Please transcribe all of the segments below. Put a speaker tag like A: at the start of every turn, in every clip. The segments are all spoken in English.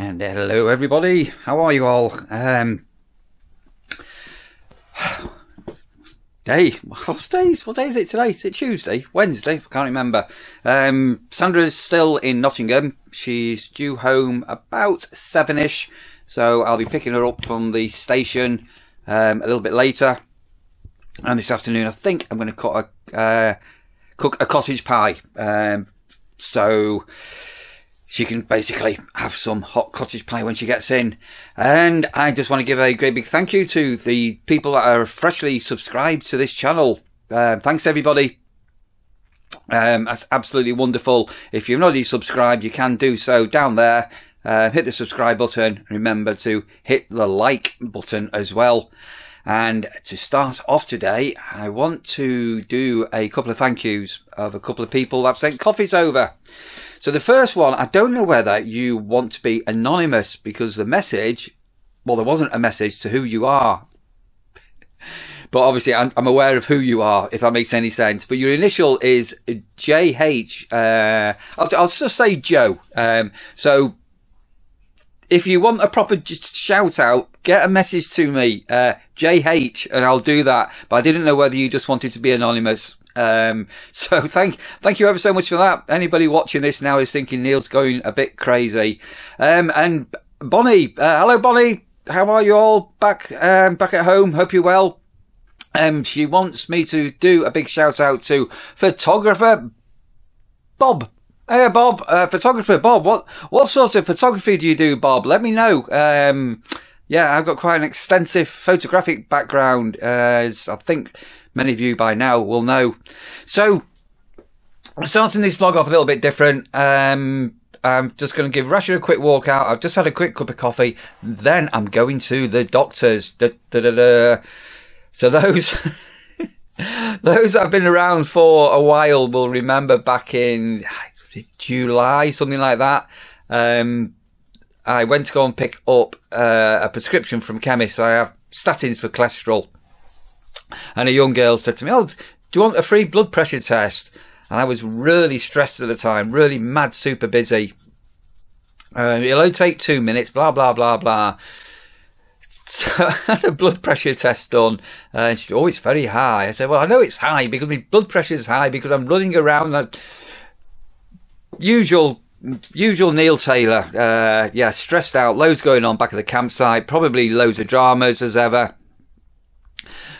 A: And hello everybody, how are you all? What day is it today? Is it Tuesday? Wednesday? I can't remember. Sandra's still in Nottingham. She's due home about 7ish, so I'll be picking her up from the station a little bit later. And this afternoon I think I'm going to cook a cottage pie, so she can basically have some hot cottage pie when she gets in. And I just want to give a great big thank you to the people that are freshly subscribed to this channel. Thanks everybody. That's absolutely wonderful. If you've not already subscribed, you can do so down there. Hit the subscribe button. Remember to hit the like button as well. And to start off today, I want to do a couple of thank yous of a couple of people that have sent coffees over. So the first one, I don't know whether you want to be anonymous because the message, well, there wasn't a message to who you are. But obviously I'm aware of who you are, if that makes any sense. But your initial is JH. I'll just say Joe. So if you want a proper shout out, get a message to me, JH, and I'll do that. But I didn't know whether you just wanted to be anonymous. So thank you ever so much for that. Anybody watching this now is thinking Neil's going a bit crazy. And Bonnie, hello Bonnie, how are you all back at home? Hope you're well. She wants me to do a big shout out to photographer Bob. Hey Bob, photographer Bob, what sort of photography do you do, Bob? Let me know. Yeah, I've got quite an extensive photographic background, as I think many of you by now will know. So, I'm starting this vlog off a little bit different. I'm just going to give Rasha a quick walk out. I've just had a quick cup of coffee. Then I'm going to the doctors. So those those that have been around for a while will remember back in July, something like that. I went to go and pick up a prescription from chemist. I have statins for cholesterol. And a young girl said to me, "Oh, do you want a free blood pressure test?" And I was really stressed at the time, really mad, super busy. It'll only take 2 minutes, blah, blah, blah, blah. So I had a blood pressure test done. And she said, "Oh, it's very high." I said, "Well, I know it's high because my blood pressure is high because I'm running around." Usual Neil Taylor. Yeah, stressed out, loads going on back at the campsite, probably loads of dramas as ever.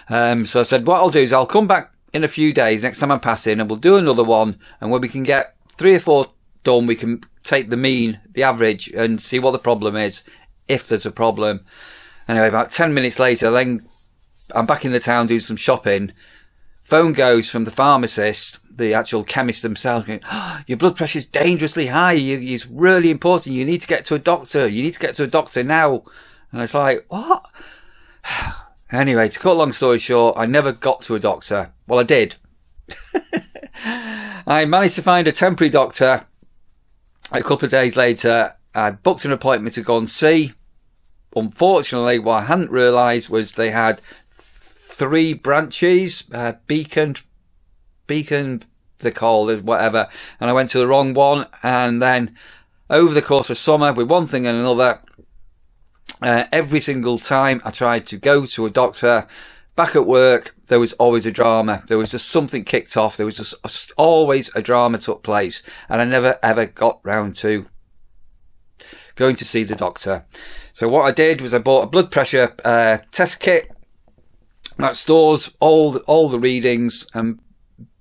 A: So I said, what I'll do is I'll come back in a few days, next time I'm passing, and we'll do another one. And when we can get 3 or 4 done, we can take the mean, the average, and see what the problem is, if there's a problem. Anyway, about 10 minutes later, then I'm back in the town doing some shopping. Phone goes from the pharmacist, the actual chemist themselves, going, "Oh, your blood pressure's dangerously high. It's really important. You need to get to a doctor. You need to get to a doctor now." And I was like, what? Anyway, to cut a long story short, I never got to a doctor. Well, I did. I managed to find a temporary doctor a couple of days later. I booked an appointment to go and see. Unfortunately, what I hadn't realised was they had 3 branches, Beacon, they're called, whatever. And I went to the wrong one. And then over the course of summer, with one thing and another, every single time I tried to go to a doctor, back at work, there was always a drama. There was just something kicked off. There was just always a drama took place. And I never ever got round to going to see the doctor. So what I did was I bought a blood pressure test kit that stores all the readings. And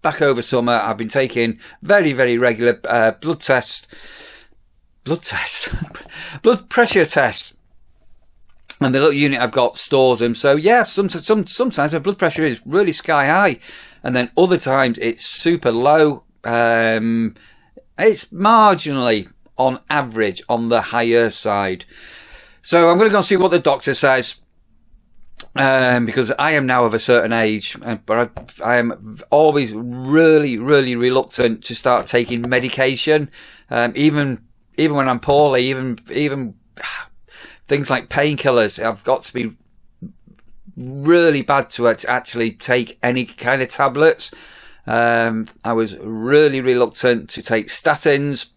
A: back over summer, I've been taking very, very regular blood pressure tests. And the little unit I've got stores them. So yeah, sometimes my blood pressure is really sky high. And then other times it's super low. It's marginally on average on the higher side. So I'm going to go and see what the doctor says. Because I am now of a certain age, but I am always really, really reluctant to start taking medication. Even when I'm poorly, even things like painkillers, I've got to be really bad to actually take any kind of tablets. I was really reluctant to take statins.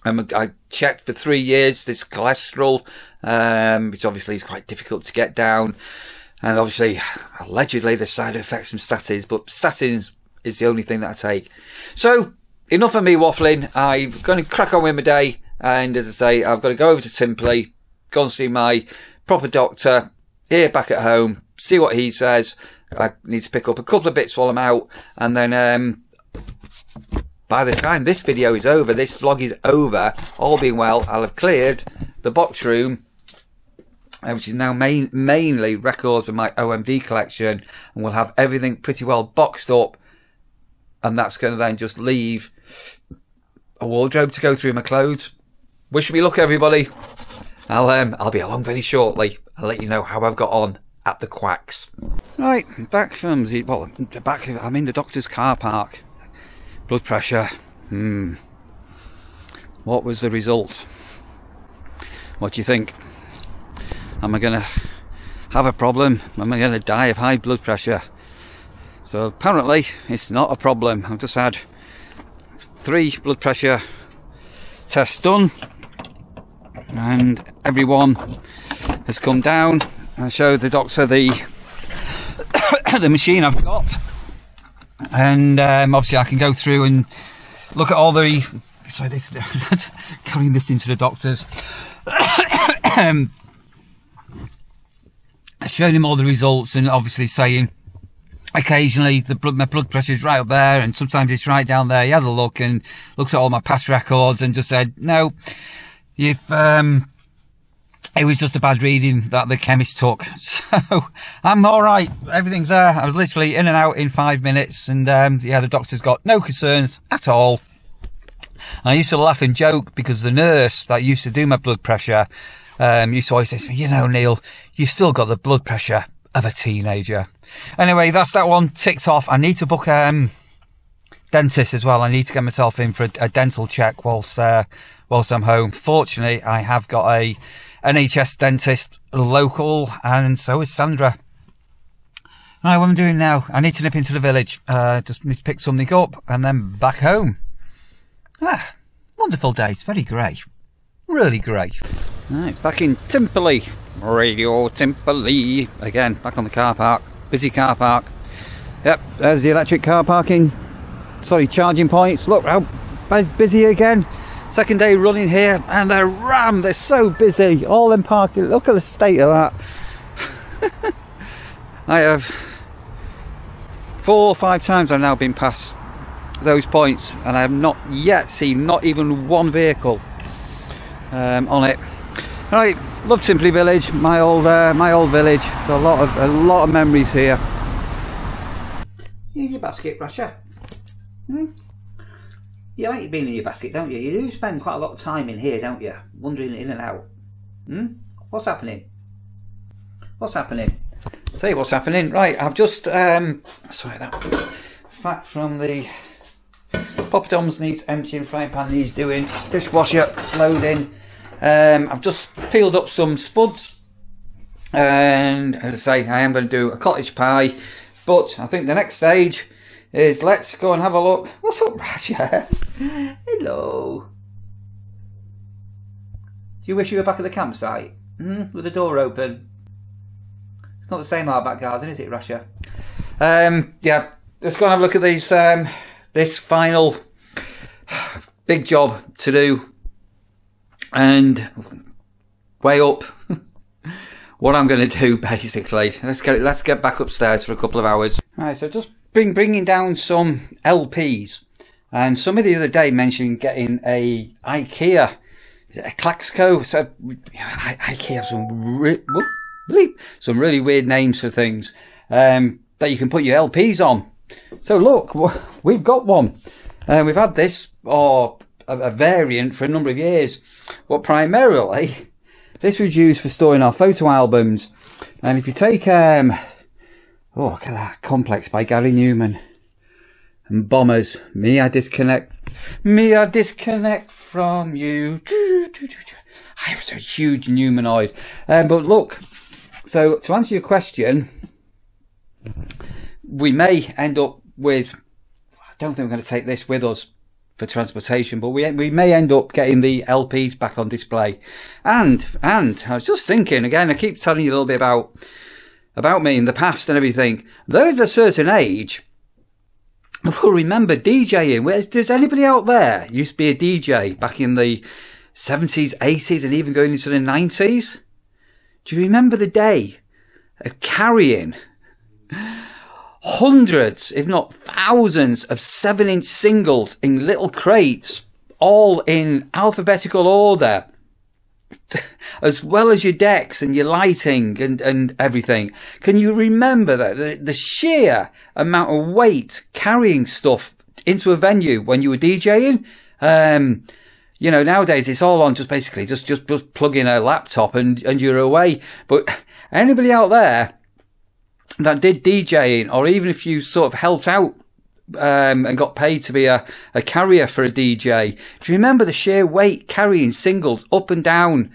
A: I checked for 3 years this cholesterol, which obviously is quite difficult to get down. And obviously, allegedly, there's side effects from statins, but statins is the only thing that I take. So, enough of me waffling. I'm going to crack on with my day. And as I say, I've got to go over to Timpley, go and see my proper doctor, here back at home, see what he says. I need to pick up a couple of bits while I'm out. And then, by the time this video is over, this vlog is over, all being well, I'll have cleared the box room, which is now mainly records of my OMD collection, and we'll have everything pretty well boxed up, and that's going to then just leave a wardrobe to go through my clothes. Wish me luck, everybody. I'll be along very shortly. I'll let you know how I've got on at the Quacks. Right, back from the, well, back, I'm in the doctor's car park. Blood pressure. What was the result? What do you think? Am I going to have a problem? Am I going to die of high blood pressure? So apparently it's not a problem. I've just had 3 blood pressure tests done, and everyone has come down. I showed the doctor the the machine I've got, and obviously I can go through and look at all the, sorry, this carrying this into the doctor's. I showed him all the results, and obviously saying occasionally my blood pressure is right up there, and sometimes it's right down there. He had a look and looks at all my past records and just said, no, you've it was just a bad reading that the chemist took. So I'm all right. Everything's there. I was literally in and out in 5 minutes, and yeah, the doctor's got no concerns at all. And I used to laugh and joke because the nurse that used to do my blood pressure used to always say to me, you know, Neil, you've still got the blood pressure of a teenager. Anyway, that's that one ticked off. I need to book dentist as well. I need to get myself in for a dental check whilst I'm home. Fortunately, I have got a NHS dentist local, and so is Sandra. Right, what I'm doing now, I need to nip into the village. Just need to pick something up and then back home. Ah, wonderful day. It's very grey. Really grey. Right, back in Timperley. Radio Timperley. Again, back on the car park. Busy car park. Yep, there's the electric car parking. Sorry, charging points. Look how busy again. Second day running here, and they're rammed. They're so busy. All them parking. Look at the state of that. I have 4 or 5 times I've now been past those points, and I have not yet seen not even one vehicle on it. Right, love Timperley Village, my old village. Got a lot of memories here. Here's your basket, Rasha. You like being in your basket, don't you? You do spend quite a lot of time in here, don't you? Wandering in and out. What's happening? What's happening? I'll tell you what's happening. Right, I've just sorry, that fat from the poppadoms needs emptying, frying pan needs doing, dishwasher loading. I've just peeled up some spuds, and as I say, I am going to do a cottage pie, but I think the next stage is let's go and have a look. What's up, Rasha? Hello. Do you wish you were back at the campsite? With the door open? It's not the same our back garden, is it, Rasha? Yeah, let's go and have a look at these, this final big job to do, and weigh up what I'm going to do, basically. Let's get back upstairs for a couple of hours. Right, so just bringing down some LPs, and somebody the other day mentioned getting a IKEA, is it a Klaxco? So IKEA have some really weird names for things that you can put your LPs on. So look, we've got one, and we've had this or a variant for a number of years, but primarily this was used for storing our photo albums. And if you take oh, look at that, Complex by Gary Newman, and Bombers, Me I Disconnect from You. I was a huge Newmanoid. But look, so to answer your question, we may end up with, I don't think we're going to take this with us for transportation, but we may end up getting the LPs back on display. And I was just thinking again, I keep telling you a little bit about me in the past and everything. Those of a certain age will remember DJing. Does anybody out there used to be a DJ back in the 70s, 80s, and even going into the 90s? Do you remember the day of carrying hundreds, if not thousands, of 7-inch singles in little crates, all in alphabetical order, as well as your decks and your lighting and everything? Can you remember that? The sheer amount of weight carrying stuff into a venue when you were DJing? You know, nowadays it's all on just basically just plug in a laptop and you're away. But anybody out there that did DJing, or even if you sort of helped out and got paid to be a carrier for a DJ, do you remember the sheer weight carrying singles up and down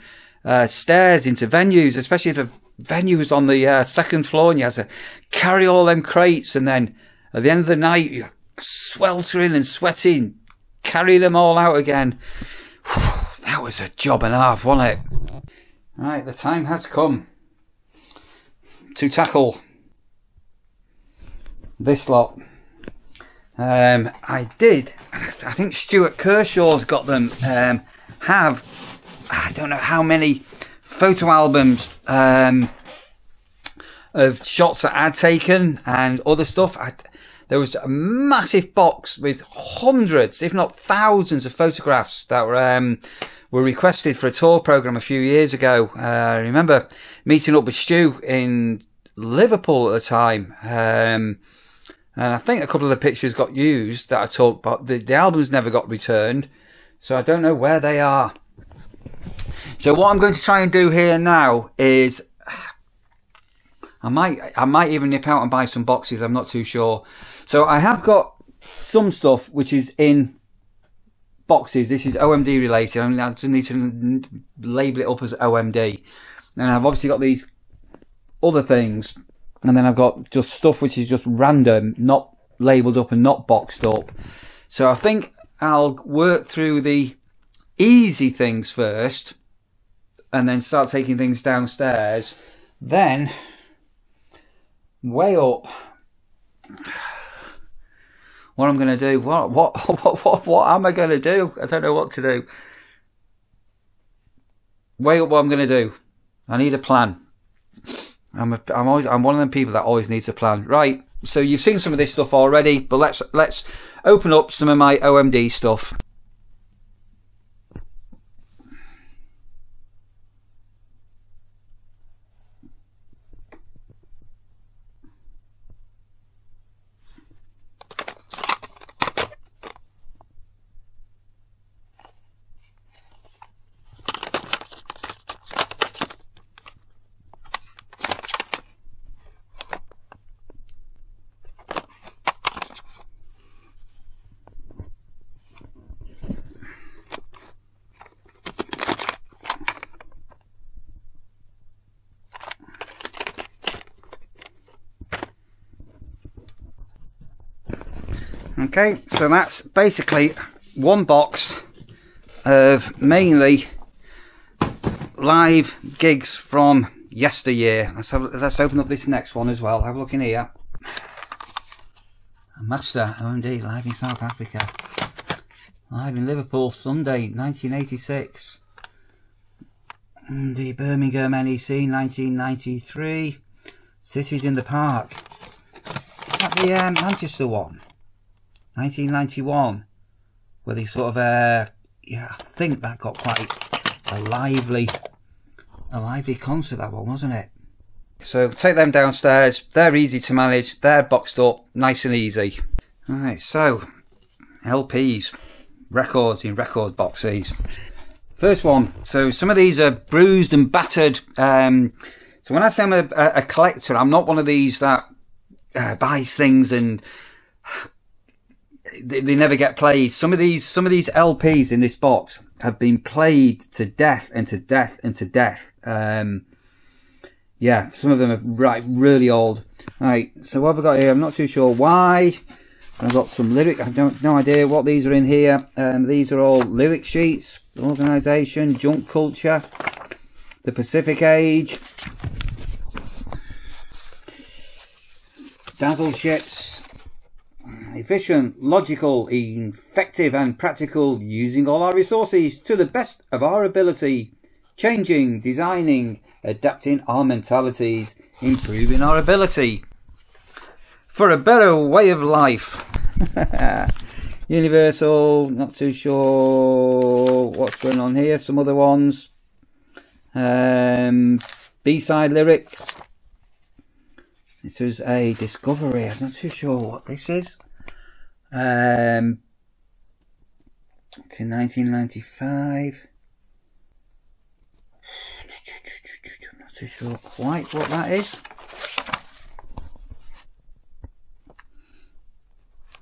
A: stairs into venues, especially if the venue was on the second floor and you had to carry all them crates, and then at the end of the night you're sweltering and sweating, carrying them all out again. That was a job and a half, wasn't it? Right, the time has come to tackle this lot. I think Stuart Kershaw's got them, I don't know how many photo albums of shots that I'd taken and other stuff. There was a massive box with hundreds, if not thousands, of photographs that were requested for a tour programme a few years ago. I remember meeting up with Stu in Liverpool at the time, and I think a couple of the pictures got used that I took, but the albums never got returned, so I don't know where they are. So what I'm going to try and do here now is, I might even nip out and buy some boxes, I'm not too sure. So I have got some stuff which is in boxes. This is OMD related. I mean, I just need to label it up as OMD. And I've obviously got these other things, and then I've got just stuff which is just random, not labelled up and not boxed up. So I think I'll work through the easy things first, and then start taking things downstairs. Then, way up, what I'm going to do, what am I going to do? I don't know what to do. Way up what I'm going to do. I need a plan. I'm one of them people that always needs a plan. Right, so you've seen some of this stuff already, but let's open up some of my OMD stuff. Okay, so that's basically one box of mainly live gigs from yesteryear. Let's open up this next one as well. Have a look in here. Master O.M.D. live in South Africa. Live in Liverpool, Sunday, 1986. The Birmingham NEC, 1993. Cities in the Park. Is that the Manchester one? 1991, where they sort of, yeah, I think that got quite a lively concert, that one, wasn't it? So take them downstairs. They're easy to manage. They're boxed up, nice and easy. All right, so LPs, records in record boxes. First one. So some of these are bruised and battered. So when I say I'm a collector, I'm not one of these that buys things and they never get played. Some of these LPs in this box have been played to death and to death and to death. Yeah, some of them are really old. Right, so what have I got here? I'm not too sure why I've got some lyric. I don't no idea what these are in here. These are all lyric sheets. Organisation, junk culture, the Pacific Age, dazzle ships, efficient, logical, effective and practical, using all our resources to the best of our ability, changing, designing, adapting our mentalities, improving our ability for a better way of life. Universal, not too sure what's going on here. Some other ones. B-side lyrics. This is a discovery. I'm not too sure what this is. To 1995. I'm not too sure quite what that is.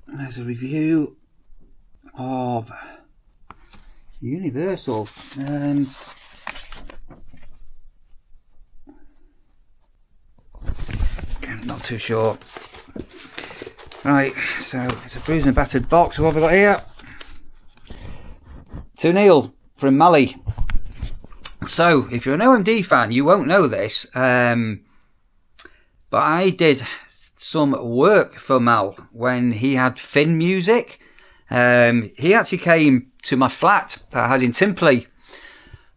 A: There's a review of Universal. Not too sure. Right, so it's a bruised and battered box. What have we got here? To Neil from Mali. So, if you're an OMD fan, you won't know this, but I did some work for Mal when he had Finn Music. He actually came to my flat that I had in Timpley,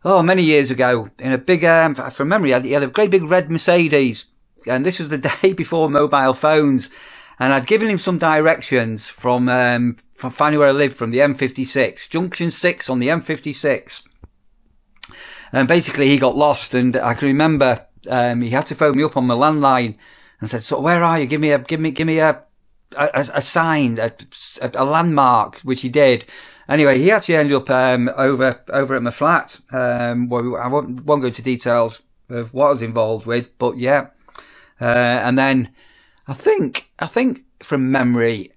A: many years ago, in a big, from memory, he had a great big red Mercedes, and this was the day before mobile phones, and I'd given him some directions from finding where I lived from the M56, Junction 6 on the M56, and basically he got lost, and I can remember he had to phone me up on my landline and said, "So where are you? Give me a sign, a landmark," which he did. Anyway, he actually ended up over at my flat. I won't go into details of what I was involved with, but yeah. And then I think from memory,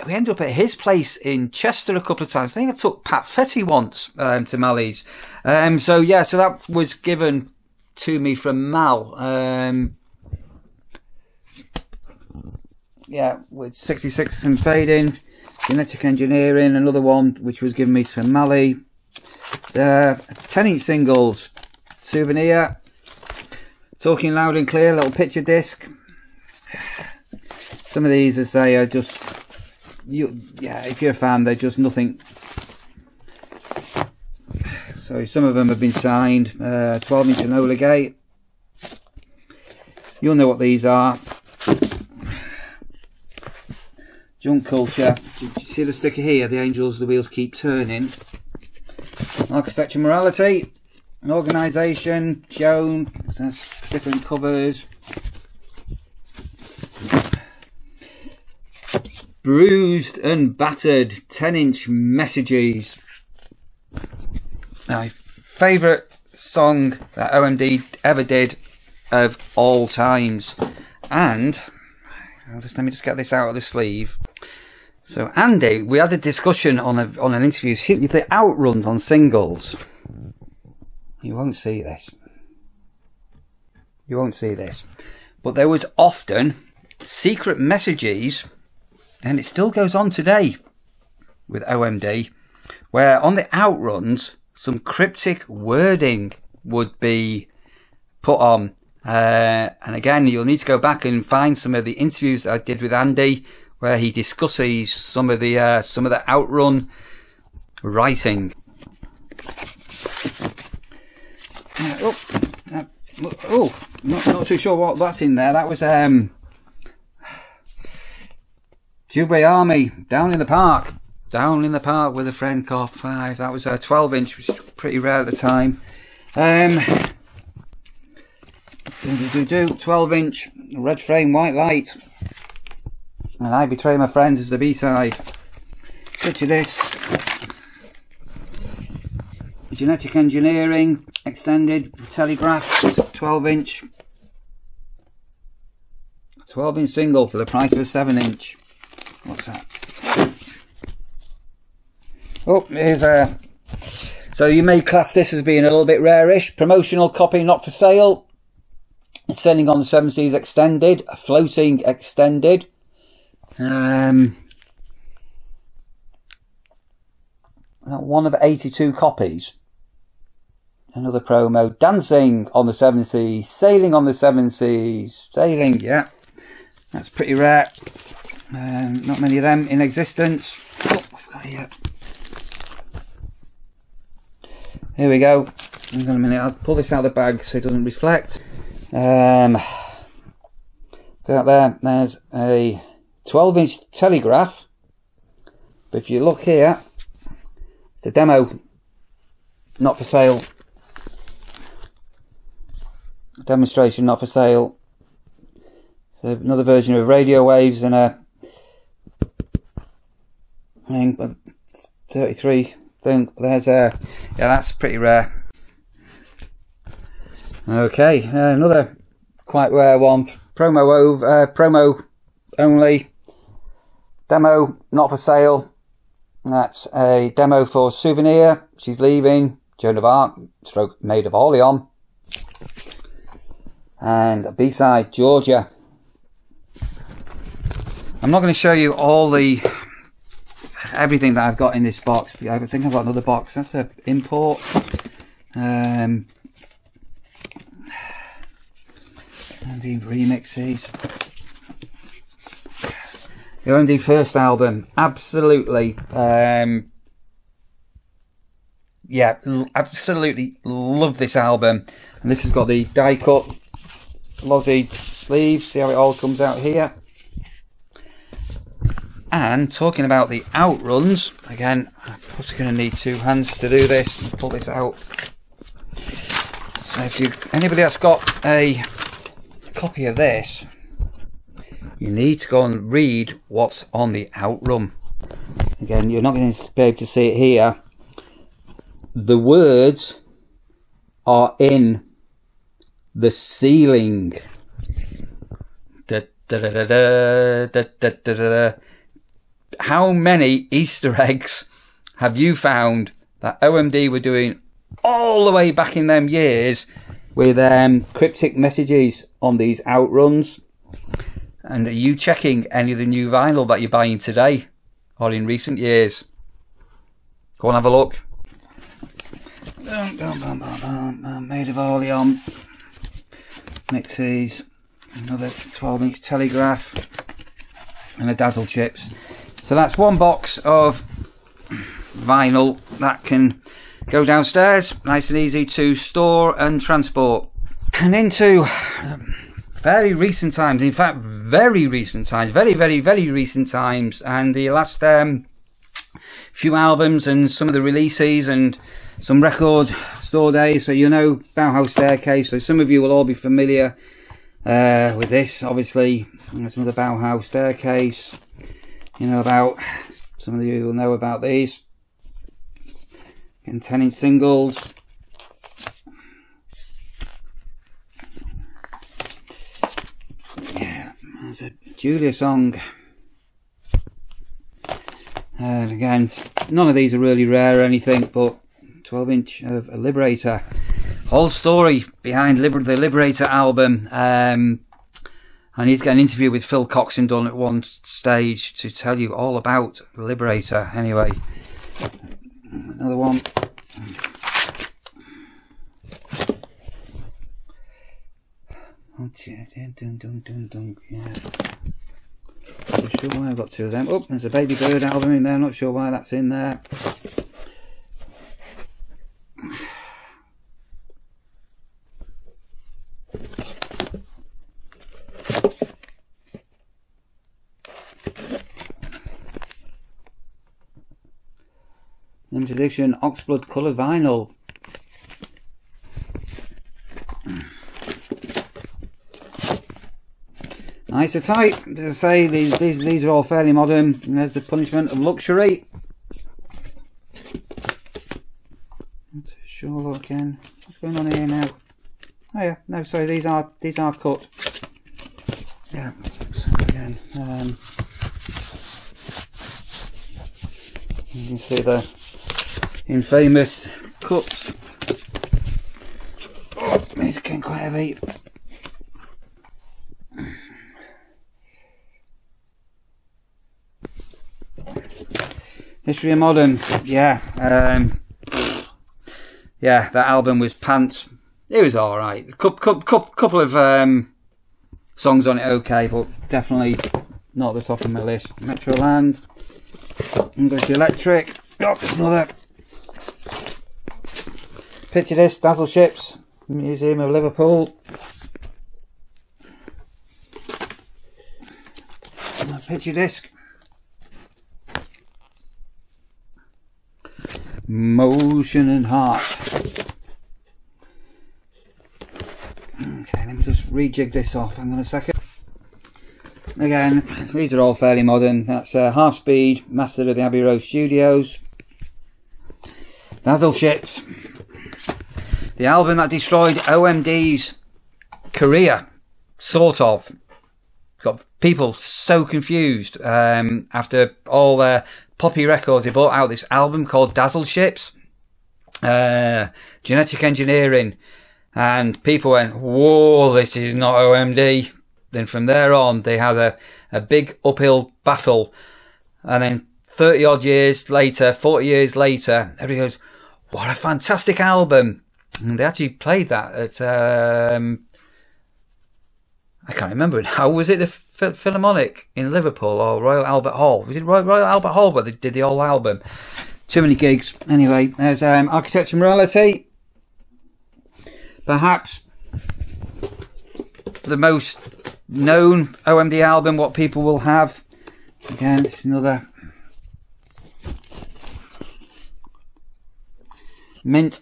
A: we ended up at his place in Chester a couple of times. I think I took Pat Fetty once to Mally's. So yeah, so that was given to me from Mal. Yeah, with 66 and fading, genetic engineering, another one which was given me from Mali. 10-inch singles, souvenir, talking loud and clear, little picture disc. Some of these, I say, are just, if you're a fan, they're just nothing. So some of them have been signed. 12-inch Enola Gate. You'll know what these are. Junk culture. Do you see the sticker here? The angels, the wheels keep turning. Architecture morality. Organisation shown. So different covers. Bruised and battered 10-inch messages. My favourite song that OMD ever did of all times. And let me just get this out of the sleeve. So Andy, we had a discussion on an interview. The outruns on singles. You won't see this. You won't see this. But there was often secret messages, and it still goes on today with OMD, where on the outruns some cryptic wording would be put on. And again, you'll need to go back and find some of the interviews I did with Andy, where he discusses some of the outrun writing. Not too sure what that's in there. That was Jubei Army, Down in the Park with a friend, Core 5. That was a 12-inch, which was pretty rare at the time. 12-inch, red frame, white light. And I Betray My Friends is the B-side. Picture this. Genetic Engineering, extended, Telegraph, 12-inch. 12-inch single for the price of a 7-inch. What's that? Oh, here's a... So you may class this as being a little bit rarish. Promotional copy, not for sale. Sending on the 7 Seas extended, floating extended. one of 82 copies. Another promo. Dancing on the Seven Seas, Sailing on the Seven Seas, Sailing, yeah. That's pretty rare. Not many of them in existence. Oh, I've got here. Here we go. Hang on a minute, I'll pull this out of the bag so it doesn't reflect. Got there, there's a 12-inch telegraph. But if you look here, it's a demo, not for sale. Demonstration, not for sale. So another version of radio waves and a 33 thing. There's a, yeah, that's pretty rare. Okay, another quite rare one. Promo only. Demo, not for sale. That's a demo for Souvenir. She's leaving. Joan of Arc, stroke Maid of Orleans. And a B-side, Georgia. I'm not going to show you all everything that I've got in this box. I think I've got another box. That's an import. OMD remixes. The OMD first album, absolutely, yeah, absolutely love this album. And this has got the die cut Lozzie sleeves. See how it all comes out here. And talking about the outruns, again, I'm probably going to need two hands to do this. Pull this out. So if anybody that's got a copy of this, you need to go and read what's on the outrun. Again, you're not going to be able to see it here. The words are in the ceiling. Da, da, da, da, da, da, da, da, da. How many Easter eggs have you found that OMD were doing all the way back in them years with cryptic messages on these outruns? And are you checking any of the new vinyl that you're buying today or in recent years? Go and have a look. Maid of Orleans mixes, another 12-inch telegraph, and a dazzle chips. So that's one box of vinyl that can go downstairs, nice and easy to store and transport. And into very recent times, in fact very recent times, very recent times, and the last few albums and some of the releases and some record store days. So you know Bauhaus Staircase, so some of you will all be familiar with this. Obviously there's another Bauhaus Staircase. You know about, some of you will know about these. Again, 10-inch singles. Yeah, there's a Julia song. And again, none of these are really rare or anything, but 12-inch of a Liberator. Whole story behind the Liberator album. I need to get an interview with Phil Coxon done at one stage to tell you all about the Liberator. Anyway, another one. Oh, yeah. Not sure why I've got two of them. Oh, there's a Baby Bird album in there. Not sure why that's in there. Limited edition Oxblood colour vinyl. Nice and tight. As I say, these are all fairly modern. And there's the Punishment of Luxury. Let's sure again. What's going on here now? Oh yeah, no, sorry, these are cut. Yeah. So again, you can see the infamous cuts. Oh, it's getting quite heavy. History of Modern, yeah. Yeah, that album was pants. It was alright. Couple of songs on it okay, but definitely not at the top of my list. Metroland, English Electric. Oh, there's another. Picture Disc, Dazzle Ships, Museum of Liverpool. Picture Disc. Motion and Heart. Okay, let me just rejig this off. Hang on a second. Again, these are all fairly modern. That's Half Speed, mastered at the Abbey Road Studios. Dazzle Ships. The album that destroyed OMD's career, sort of. Got people so confused after all their poppy records. They brought out this album called Dazzle Ships, Genetic Engineering, and people went, whoa, this is not OMD. Then from there on, they had a big uphill battle. And then 30 odd years later, 40 years later, everybody goes, what a fantastic album. And they actually played that at, I can't remember now. Was it the Philharmonic in Liverpool or Royal Albert Hall? Was it Royal Albert Hall where they did the whole album? Too many gigs. Anyway, there's Architecture Morality. Perhaps the most known OMD album, what people will have. Again, it's another mint.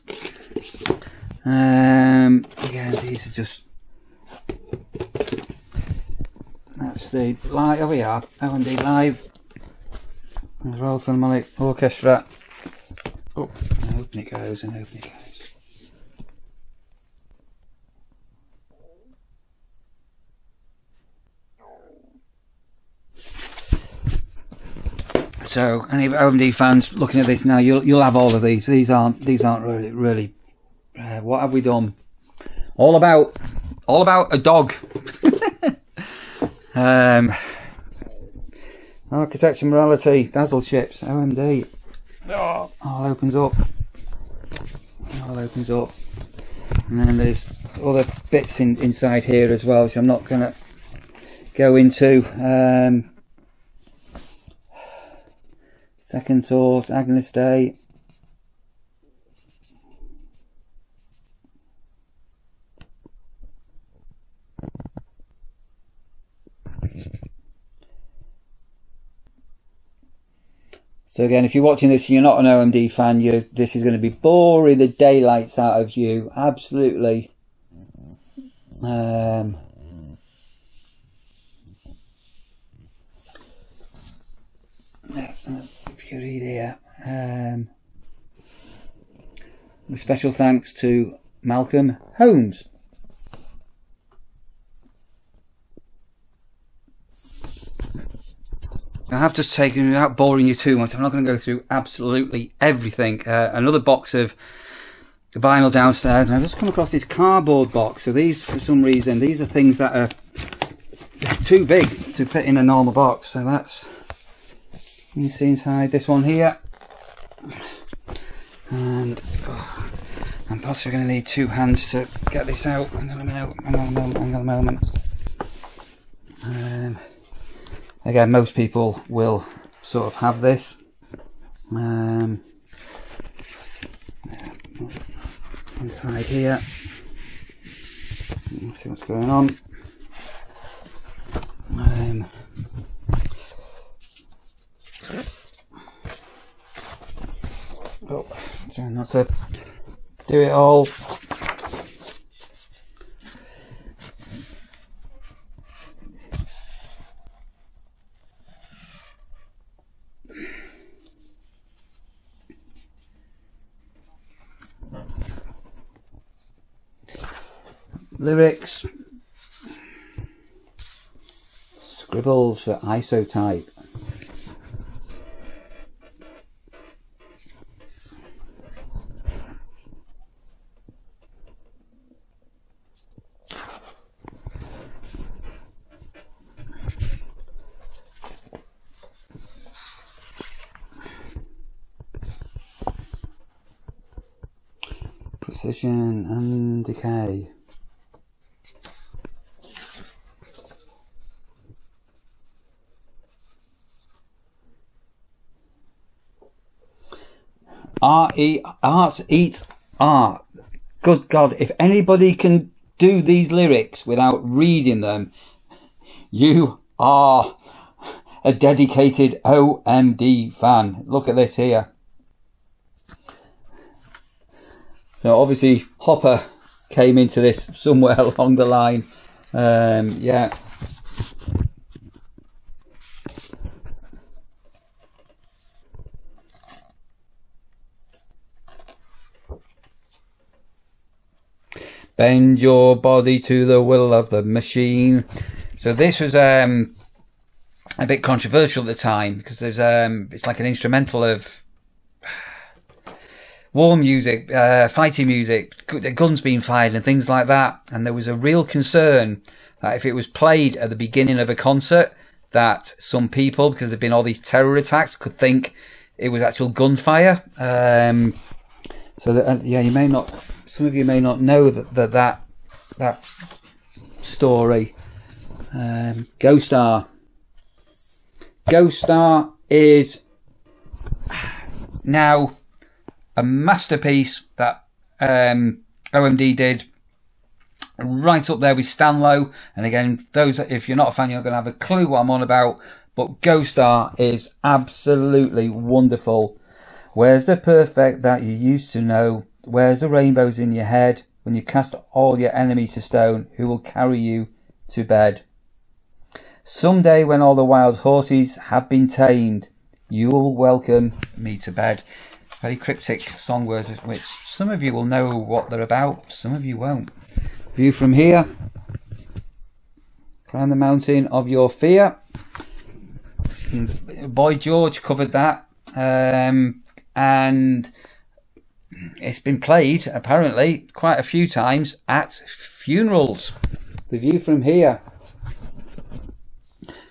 A: Again, these are just, that's the live. Oh, we are OMD Live, Royal Philharmonic Orchestra. Oh, and open it goes, and open it goes. So, any OMD fans looking at this now, you'll have all of these. These aren't really. What have we done? All about a dog. Architecture Morality, Dazzle Ships, OMD. Oh, all opens up. All opens up. And then there's other bits inside here as well, which I'm not going to go into. Second Thought, Agnus Dei. So again, if you're watching this and you're not an OMD fan, this is going to be boring the daylights out of you. Absolutely. If you read here, with special thanks to Malcolm Holmes. I have just taken, without boring you too much, I'm not going to go through absolutely everything. Another box of vinyl downstairs, and I've just come across this cardboard box. So these, for some reason, these are things that are too big to fit in a normal box. So that's, you can see inside this one here. And I'm possibly going to need two hands to get this out. Hang on a moment. Again, most people will sort of have this. Inside here, let's see what's going on. Oh, trying not to do it all. Lyrics, scribbles for isotype. Precision and decay. Art eats art. Good God, if anybody can do these lyrics without reading them, you are a dedicated OMD fan. Look at this here. So obviously Hopper came into this somewhere along the line. Yeah. Bend your body to the will of the machine. So this was a bit controversial at the time, because there's it's like an instrumental of war music, fighting music, guns being fired and things like that. And there was a real concern that if it was played at the beginning of a concert, that some people, because there'd been all these terror attacks, could think it was actual gunfire. So that, yeah, you may not. Some of you may not know that story. Ghost Star. Ghost Star is now a masterpiece that OMD did, right up there with Stanlow. And again, those, if you're not a fan, you're not going to have a clue what I'm on about. But Ghost Star is absolutely wonderful. Where's the perfect that you used to know? Where's the rainbows in your head? When you cast all your enemies to stone, who will carry you to bed? Someday when all the wild horses have been tamed, you will welcome me to bed. Very cryptic song words, which some of you will know what they're about, some of you won't. View from here. Climb the mountain of your fear. Boy George covered that. And it's been played, apparently, quite a few times at funerals. The view from here.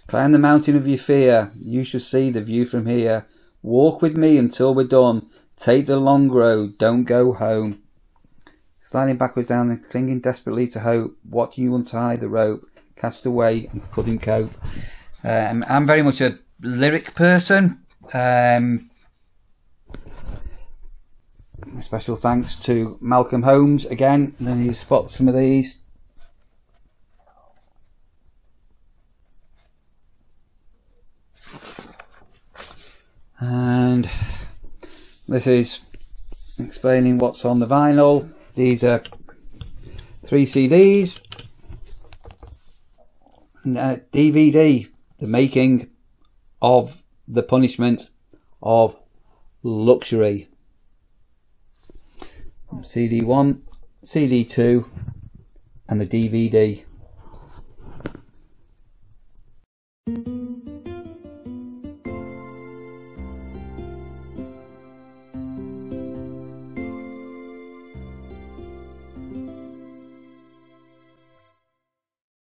A: Climb the mountain of your fear. You shall see the view from here. Walk with me until we're done. Take the long road. Don't go home. Sliding backwards down and clinging desperately to hope. Watching you untie the rope. Cast away and couldn't cope. I'm very much a lyric person. Special thanks to Malcolm Holmes again. And then you spot some of these. And this is explaining what's on the vinyl. These are 3 CDs and a DVD, The Making of the Punishment of Luxury. CD1, CD2 and the DVD.